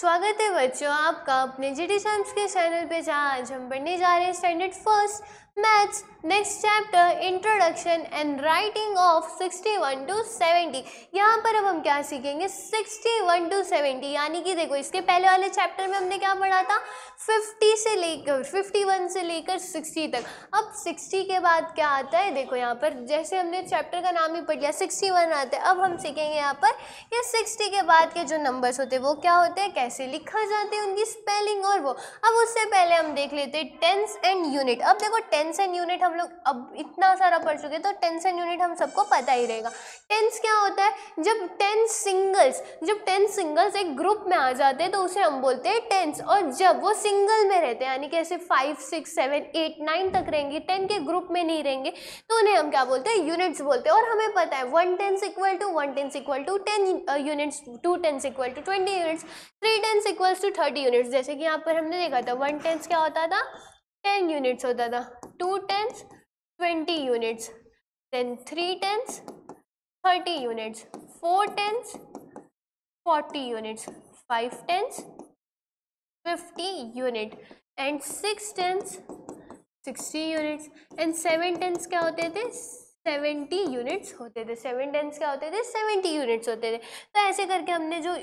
स्वागत है बच्चों आपका अपने जीटी साइंस के चैनल पे, जहाँ आज हम पढ़ने जा रहे हैं standard first maths next chapter introduction and writing of 61 to 70। यहाँ पर अब हम क्या सीखेंगे 61 to 70, यानी कि देखो इसके पहले वाले चैप्टर में हमने क्या पढ़ा था 51 से लेकर 60 तक। अब 60 के बाद क्या आता है, देखो यहाँ पर जैसे हमने चैप्टर का नाम ही पढ़ लिया 61 आता है। अब हम सीखेंगे यहाँ पर ये 60 के बाद के जो नंबर्स होते हैं वो क्या होते हैं, कैसे लिखा जाते हैं, उनकी स्पेलिंग और वो। अब उससे पहले हम देख लेते हैं टेंस एंड यूनिट। अब देखो टेंस एंड यूनिट हम लोग अब इतना सारा पढ़ चुके तो टेंस एंड यूनिट हम सबको पता ही रहेगा। टेंस क्या होता है, जब 10 सिंगल्स एक ग्रुप में आ जाते हैं तो उसे हम बोलते हैं टेंस, और जब वो सिंगल में रहते हैं यानी कि ऐसे 5 6 7 8 9 तक रहेंगे, 10 के ग्रुप में नहीं रहेंगे, तो उन्हें हम क्या बोलते हैं, यूनिट्स बोलते हैं। और हमें पता है 1 tens equal to 10 units, 2 tens equal to 20 units, 3 tens equals to 30 units. जैसे कि यहाँ पर हमने देखा था 1 टेंस क्या होता था, 10 यूनिट्स होता था, 2 tens 20 units, then 3 tens 30 units, 4 tens 40 units, 5 tens 50 unit and 6 tens 60 units and 7 tens क्या होते थे 70 यूनिट्स होते थे। 7 टेंस क्या होते थे 70 यूनिट्स होते थे। तो ऐसे करके हमने जो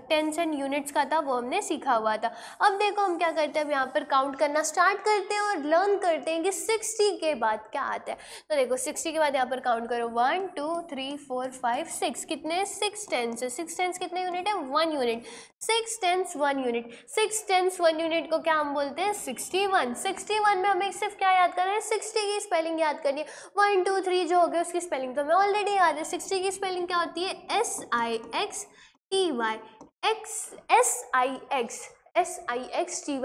टेंस एंड यूनिट्स का था वो हमने सीखा हुआ था। अब देखो हम क्या करते हैं, अब यहाँ पर काउंट करना स्टार्ट करते हैं और लर्न करते हैं कि 60 के बाद क्या आता है। तो देखो 60 के बाद यहाँ पर काउंट करो 1 2 3 4 5 6, कितने 6 टेंस है। 6 टेंस कितने यूनिट है 1 unit. 6 tens 1 unit, 6 tens 1 unit को क्या हम बोलते हैं 61। 61 में हमें सिर्फ क्या याद करना है 60 की स्पेलिंग याद करनी है। 1 2 3 जो हो गया उसकी स्पेलिंग तो हमें ऑलरेडी याद है। 60 की स्पेलिंग क्या होती है SIXTY,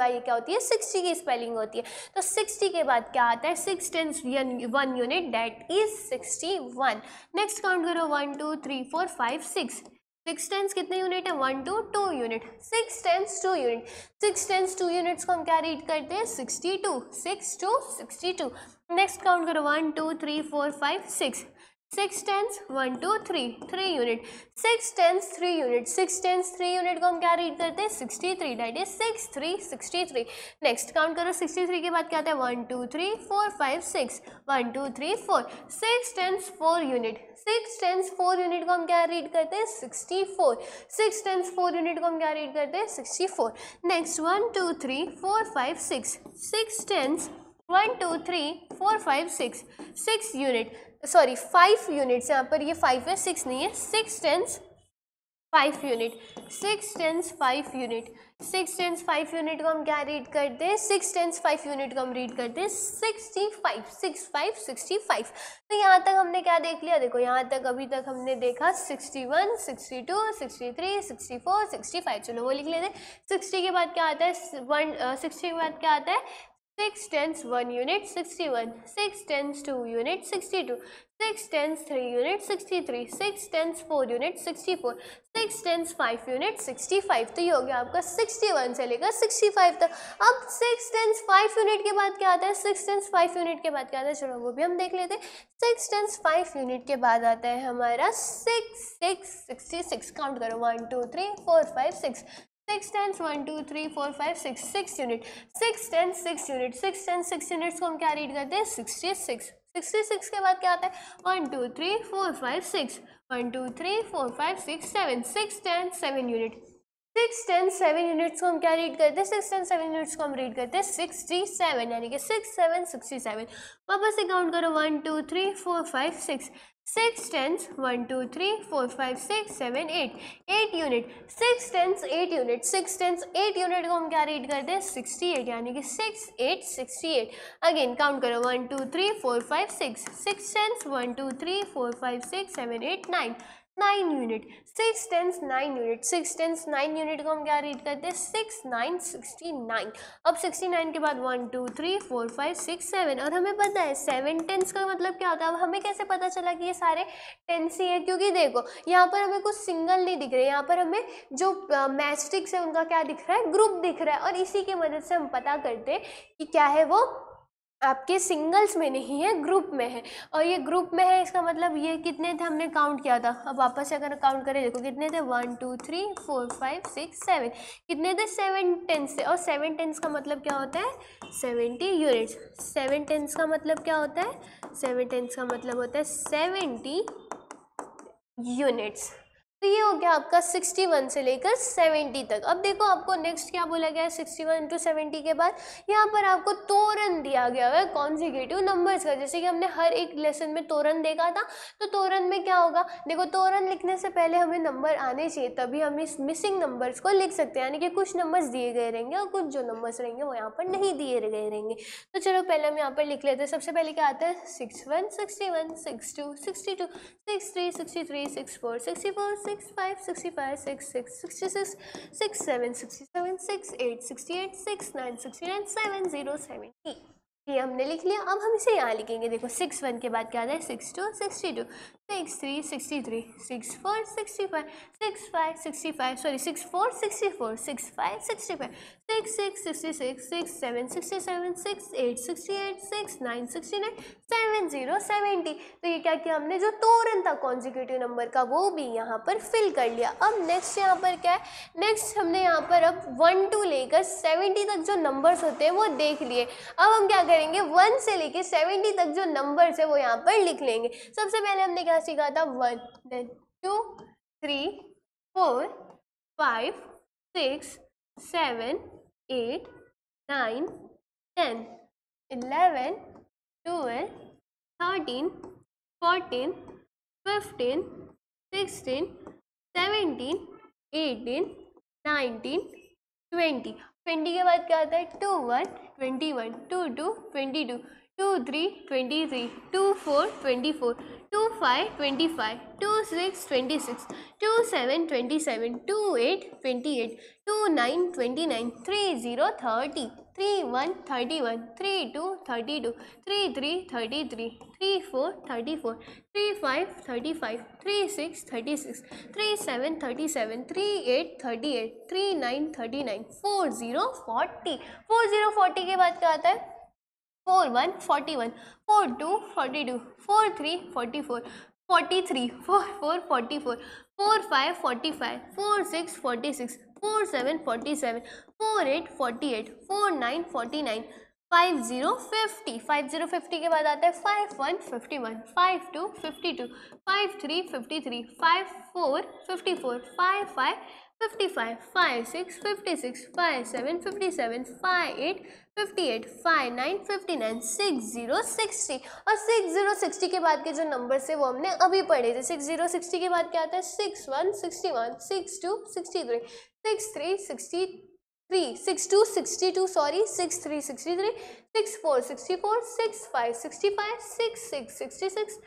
ये क्या होती है 60 की स्पेलिंग होती है। तो 60 के बाद क्या आता है 6 tens 1 unit, that is 61। Next count करो 1 2 3 4 5 6। 6 टेंस कितने यूनिट है 1 2 2 unit, 6 tens 2 unit. 6 tens 2 units को हम क्या रीड करते हैं 62, 6 2 62। नेक्स्ट काउंट करो 1 2 3 4 5 6। 6 tens 1 2 3 3 unit, 6 tens 3 unit. 6 tens 3 unit को हम क्या रीड करते हैं 63, दैट इज 6 3 63। नेक्स्ट काउंट करो 63 के बाद क्या आता है 1 2 3 4 5 6, 1 2 3 4। 6 टेंस 4 यूनिट, 6 टेंस 4 यूनिट को हम क्या रीड करते हैं 64। 6 टेंस 4 यूनिट को हम क्या रीड करते हैं 64। Next 1 2 3 4 5 6, 6 tens 1 2 3 4 5 6, 6 unit, sorry 5 units, यहाँ पर ये 5 है 6 नहीं है। 6 tens 5 unit, 6 tens 5 unit. 6 tens 5 unit को हम क्या रीड करते हैं 6 टेंस 5 यूनिट को हम रीड करते हैं 65, 65 65। तो यहाँ तक हमने क्या देख लिया, देखो यहाँ तक अभी तक हमने देखा 61 62 63 64 65। चलो वो लिख लेते। 60 के बाद क्या आता है 60 के बाद क्या आता है 6 tens 1 unit 61, 6 tens 2 unit 62, 6 tens 3 unit 63, 6 tens 4 unit 64, 6 tens 5 unit 65। तो ये हो गया आपका 61 से लेकर 65 तक। अब 6 टेंस 5 यूनिट के बाद क्या आता है 6 टेंस 5 यूनिट के बाद क्या आता है, चलो वो भी हम देख लेते हैं। 6 टेंस 5 यूनिट के बाद आता है हमारा 6 6 66। काउंट करो 1 2 3 4 5 6। 6 tens 1 2 3 4 5 6, 6 unit. 6 tens 6 unit, 6 tens 6 units को हम क्या रीड करते हैं 66। 66 के बाद क्या आता है 1 2 3 4 5 6, 1 2 3 4 5 6 7, 6 टेंस 7 यूनिट। 6 टेंस 7 यूनिट्स को हम क्या रीड करते हैं 6 टेंस 7 यूनिट्स को हम रीड करते हैं 67, यानी कि 6 7 67। वापस से काउंट करो 1 2 3 4 5 6। 6 tens 1 2 3 4 5 6 7 8, 8 unit. 6 tens 8 unit, 6 tens 8 unit को हम क्या रीड करते हैं 68, यानी कि 6 8 68। अगेन काउंट करो 1 2 3 4 5 6। 6 tens 1 2 3 4 5 6 7 8 9, 9 unit. 6 tens 9 unit, 6 tens 9 unit को हम क्या रीड करते हैं 6 9 69। अब 69 के बाद 1 2 3 4 5 6 7, और हमें पता है 7 टेंस का मतलब क्या होता है। अब हमें कैसे पता चला कि ये सारे टेंस ही है, क्योंकि देखो यहाँ पर हमें कुछ सिंगल नहीं दिख रहे, यहाँ पर हमें जो मैस्टिक्स है उनका क्या दिख रहा है ग्रुप दिख रहा है, और इसी की मदद से हम पता करते हैं कि क्या है वो आपके सिंगल्स में नहीं है, ग्रुप में है। और ये ग्रुप में है, इसका मतलब ये कितने थे हमने काउंट किया था। अब वापस से अगर काउंट करें, देखो कितने थे, 1 2 3 4 5 6 7, कितने थे, 7 टेंस थे। और 7 टेंस का मतलब क्या होता है, 70 यूनिट्स। 7 टेंस का मतलब क्या होता है, 7 टेंस का मतलब होता है 70 यूनिट्स। तो ये हो गया आपका 61 से लेकर 70 तक। अब देखो आपको नेक्स्ट क्या बोला गया है, 61 टू 70 के बाद यहाँ पर आपको तोरन दिया गया है कॉन्जिक्यूटिव नंबर्स का। जैसे कि हमने हर एक लेसन में तोरन देखा था, तो तोरन में क्या होगा, देखो तोरन लिखने से पहले हमें नंबर आने चाहिए, तभी हम इस मिसिंग नंबर्स को लिख सकते हैं। यानी कि कुछ नंबर्स दिए गए रहेंगे और कुछ जो नंबर्स रहेंगे वो यहाँ पर नहीं दिए गए रहेंगे। तो चलो पहले हम यहाँ पर लिख लेते हैं। सबसे पहले क्या आता है, 61 61 62 62 63 63 64 64 65 65 66 66 67 67 68 68 69 69 70 70। ये हमने लिख लिया। अब हम इसे यहाँ लिखेंगे। देखो 61 के बाद क्या आता है, 62 62 63 63 64 65 65 65 सॉरी 64 64 65 65 66 66 67 67 68 68 69 69 70 70। तो ये क्या किया हमने, जो तोरन था कॉन्जिक्यूटिव नंबर का वो भी यहाँ पर फिल कर लिया। अब नेक्स्ट यहाँ पर क्या है, नेक्स्ट हमने यहाँ पर अब 1 टू लेकर 70 तक जो नंबर्स होते हैं वो देख लिए। अब हम क्या करेंगे, 1 से लेकर 70 तक जो नंबर्स है वो यहाँ पर लिख लेंगे। सबसे पहले हमने क्या सीखा था, 1 देन 2 3 4 5 6 7 8 9 10 11 12 13 14 15 16 17 18 19 20। 20 के बाद क्या आता है, 21 21 22 22 23 23 24 24 25 25 26 26 27 27 28 28 29 29 30 30 31 31 32 32 33 33 34 34 35 35 36 36 37 37 38 38 39 39 40 40। 40 के बाद क्या आता है, 41 41 42 42 43 44 43 44 44 45 45 46 46 47 47 48 48 49 49 50 50। 50 50 के बाद आता है 51 51 52 52 53 53 54 54 55 55 56 56 57 57 58 58 59 59 60 60। और 60 के बाद के जो नंबर्स है वो हमने अभी पढ़े थे। 60 के बाद क्या आता है, 61 61 62 63 63 63 62 62 सॉरी 63 63 64 64 65 65 66 66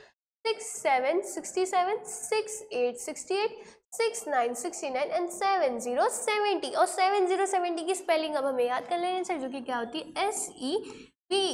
67 67 68 68 69 69 एंड 70 70। और 70 70 की स्पेलिंग अब हमें याद कर लेनी चाहिए, जो कि क्या होती है, SEVENTY।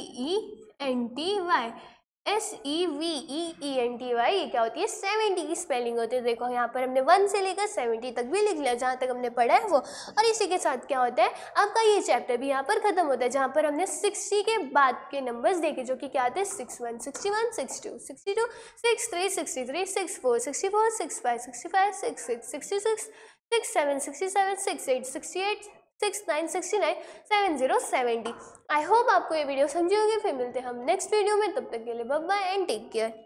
SEVEENTY ये क्या होती है, 70 की स्पेलिंग होती है। देखो यहाँ पर हमने 1 से लेकर 70 तक भी लिख लिया, जहाँ तक हमने पढ़ा है वो। और इसी के साथ क्या होता है, आपका ये चैप्टर भी यहाँ पर खत्म होता है, जहाँ पर हमने 60 के बाद के नंबर्स देखे, जो कि क्या आते हैं, 61 61 62 62 63 63 64 64 65 65 66 66 67 67 68 68 69 69 70 70। आई होप आपको ये वीडियो समझी होगी। फिर मिलते हैं हम नेक्स्ट वीडियो में, तब तक के लिए bye bye and take care.